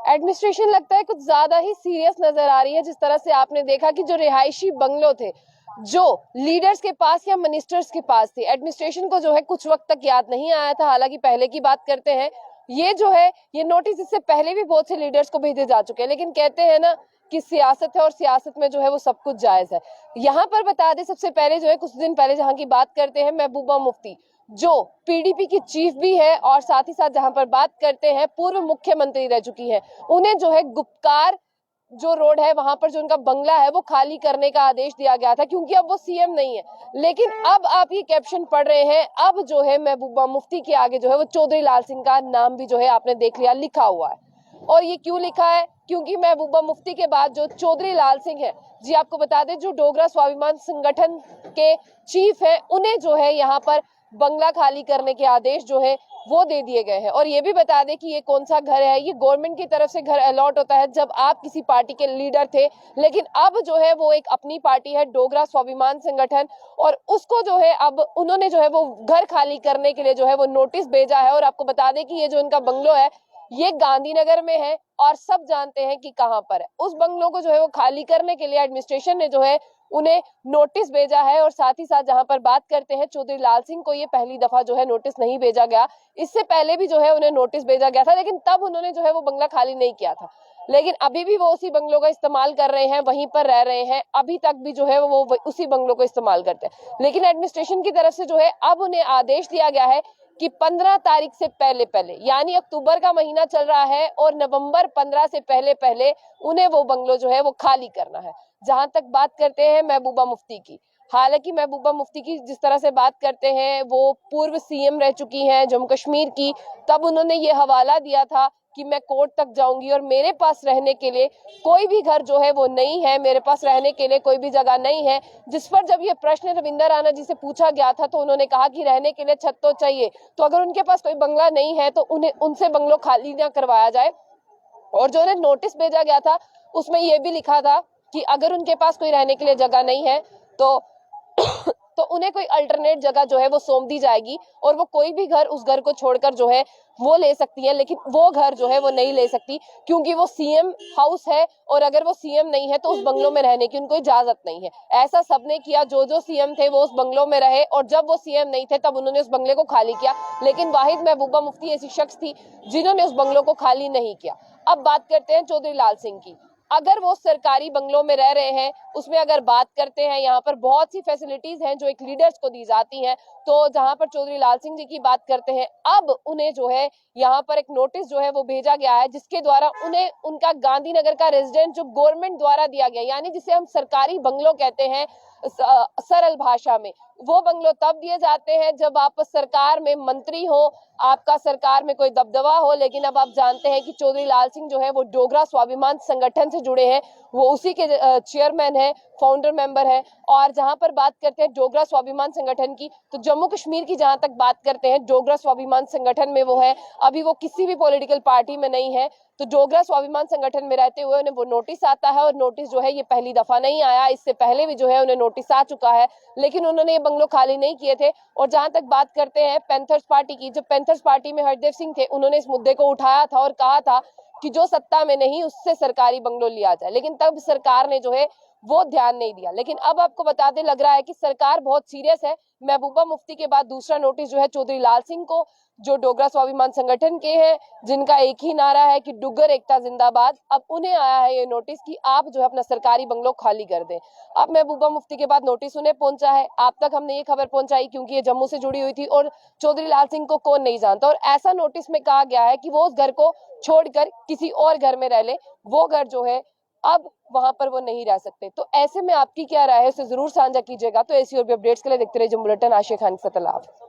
Administration लगता है कुछ ज्यादा ही सीरियस नजर आ रही है। जिस तरह से आपने देखा कि जो रिहायशी बंगलो थे जो लीडर्स के पास या मिनिस्टर्स के पास थे, एडमिनिस्ट्रेशन को जो है कुछ वक्त तक याद नहीं आया था। हालांकि पहले की बात करते हैं, ये जो है ये नोटिस इससे पहले भी बहुत से लीडर्स को भेजे जा चुके हैं, लेकिन कहते हैं ना कि सियासत है और सियासत में जो है वो सब कुछ जायज है। यहाँ पर बता दें, सबसे पहले जो है कुछ दिन पहले जहाँ की बात करते हैं, महबूबा मुफ्ती जो पीडीपी की चीफ भी है और साथ ही साथ जहां पर बात करते हैं पूर्व मुख्यमंत्री रह चुकी हैं, उन्हें जो है गुप्कार जो रोड है वहां पर जो उनका बंगला है वो खाली करने का आदेश दिया गया था, क्योंकि अब वो सीएम नहीं है। लेकिन अब आप ये कैप्शन पढ़ रहे हैं, अब जो है महबूबा मुफ्ती के आगे जो है वो चौधरी लाल सिंह का नाम भी जो है आपने देख लिया लिखा हुआ है। और ये क्यों लिखा है? क्योंकि महबूबा मुफ्ती के बाद जो चौधरी लाल सिंह है, जी आपको बता दें जो डोगरा स्वाभिमान संगठन के चीफ है, उन्हें जो है यहाँ पर बंगला खाली करने के आदेश जो है वो दे दिए गए हैं। और ये भी बता दें कि ये कौन सा घर है, ये गवर्नमेंट की तरफ से घर अलॉट होता है जब आप किसी पार्टी के लीडर थे, लेकिन अब जो है वो एक अपनी पार्टी है डोगरा स्वाभिमान संगठन, और उसको जो है अब उन्होंने जो है वो घर खाली करने के लिए जो है वो नोटिस भेजा है। और आपको बता दें कि ये जो उनका बंगलो है ये गांधीनगर में है और सब जानते हैं कि कहां पर है। उस बंगलों को जो है वो खाली करने के लिए एडमिनिस्ट्रेशन ने जो है उन्हें नोटिस भेजा है। और साथ ही साथ जहां पर बात करते हैं चौधरी लाल सिंह को, ये पहली दफा जो है नोटिस नहीं भेजा गया, इससे पहले भी जो है उन्हें नोटिस भेजा गया था, लेकिन तब उन्होंने जो है वो बंगला खाली नहीं किया था। लेकिन अभी भी वो उसी बंगलों का इस्तेमाल कर रहे हैं, वहीं पर रह रहे हैं, अभी तक भी जो है वो उसी बंगलों को इस्तेमाल करते हैं। लेकिन एडमिनिस्ट्रेशन की तरफ से जो है अब उन्हें आदेश दिया गया है कि 15 तारीख से पहले पहले, यानी अक्टूबर का महीना चल रहा है और नवंबर 15 से पहले पहले उन्हें वो बंगलो जो है वो खाली करना है। जहां तक बात करते हैं महबूबा मुफ्ती की, हालांकि महबूबा मुफ्ती की जिस तरह से बात करते हैं, वो पूर्व सीएम रह चुकी हैं जम्मू कश्मीर की। तब उन्होंने ये हवाला दिया था कि मैं कोर्ट तक जाऊंगी और मेरे पास रहने के लिए कोई भी घर जो है वो नहीं है, मेरे पास रहने के लिए कोई भी जगह नहीं है। जिस पर जब ये प्रश्न रविंदर राणा जी से पूछा गया था तो उन्होंने कहा कि रहने के लिए छत तो चाहिए, तो अगर उनके पास कोई बंगला नहीं है तो उन्हें उनसे बंगलो खाली ना करवाया जाए। और जो उन्हें नोटिस भेजा गया था उसमें यह भी लिखा था कि अगर उनके पास कोई रहने के लिए जगह नहीं है तो तो उन्हें कोई अल्टरनेट जगह जो है वो सौंप दी जाएगी और वो कोई भी घर उस घर को छोड़कर जो है वो ले सकती है, लेकिन वो घर जो है वो नहीं ले सकती क्योंकि वो सीएम हाउस है और अगर वो सीएम नहीं है तो उस बंगलों में रहने की उनको इजाजत नहीं है। ऐसा सबने किया, जो सीएम थे वो उस बंगलों में रहे और जब वो सीएम नहीं थे तब उन्होंने उस बंगले को खाली किया। लेकिन वाहिद महबूबा मुफ्ती ऐसी शख्स थी जिन्होंने उस बंगलों को खाली नहीं किया। अब बात करते हैं चौधरी लाल सिंह की। अगर वो सरकारी बंगलों में रह रहे हैं, उसमें अगर बात करते हैं, यहाँ पर बहुत सी फैसिलिटीज हैं जो एक लीडर्स को दी जाती हैं, तो जहां पर चौधरी लाल सिंह जी की बात करते हैं, अब उन्हें जो है यहाँ पर एक नोटिस जो है वो भेजा गया है जिसके द्वारा उन्हें उनका गांधीनगर का रेजिडेंट जो गवर्नमेंट द्वारा दिया गया, यानी जिसे हम सरकारी बंगलो कहते हैं सरल भाषा में, वो बंगलो तब दिए जाते हैं जब आप सरकार में मंत्री हो, आपका सरकार में कोई दबदबा हो। लेकिन अब आप जानते हैं कि चौधरी लाल सिंह जो है वो डोगरा स्वाभिमान संगठन से जुड़े हैं, वो उसी के चेयरमैन है, फाउंडर मेंबर है। और जहां पर बात करते हैं डोगरा स्वाभिमान संगठन की, तो जम्मू कश्मीर की जहां तक बात करते हैं डोगरा स्वाभिमान संगठन में वो है, अभी वो किसी भी पॉलिटिकल पार्टी में नहीं है, तो डोगरा स्वाभिमान संगठन में रहते हुए उन्हें वो नोटिस आता है। और नोटिस जो है ये पहली दफा नहीं आया, इससे पहले भी जो है उन्हें नोटिस आ चुका है, लेकिन उन्होंने ये बंगलो खाली नहीं किए थे। और जहां तक बात करते हैं पैंथर्स पार्टी की, जब पैंथर्स पार्टी में हरदेव सिंह थे, उन्होंने इस मुद्दे को उठाया था और कहा था कि जो सत्ता में नहीं उससे सरकारी बंगलो लिया जाए, लेकिन तब सरकार ने जो है वो ध्यान नहीं दिया। लेकिन अब आपको बता दें, लग रहा है कि सरकार बहुत सीरियस है। महबूबा मुफ्ती के बाद दूसरा नोटिस जो है चौधरी लाल सिंह को, जो डोगरा स्वाभिमान संगठन के हैं, जिनका एक ही नारा है कि डुग्गर एकता जिंदाबाद, अब उन्हें आया है ये नोटिस कि आप जो है अपना सरकारी बंगलो खाली कर दें। अब महबूबा मुफ्ती के बाद नोटिस उन्हें पहुंचा है, आप तक हमने ये खबर पहुंचाई क्योंकि ये जम्मू से जुड़ी हुई थी और चौधरी लाल सिंह को कौन नहीं जानता। और ऐसा नोटिस में कहा गया है कि वो उस घर को छोड़कर किसी और घर में रह ले, वो घर जो है अब वहां पर वो नहीं रह सकते। तो ऐसे में आपकी क्या राय है, उसे जरूर साझा कीजिएगा। तो ऐसी और भी अपडेट्स के लिए देखते रहिए जम्मू बुलेटिन। आशिया खान के साथ।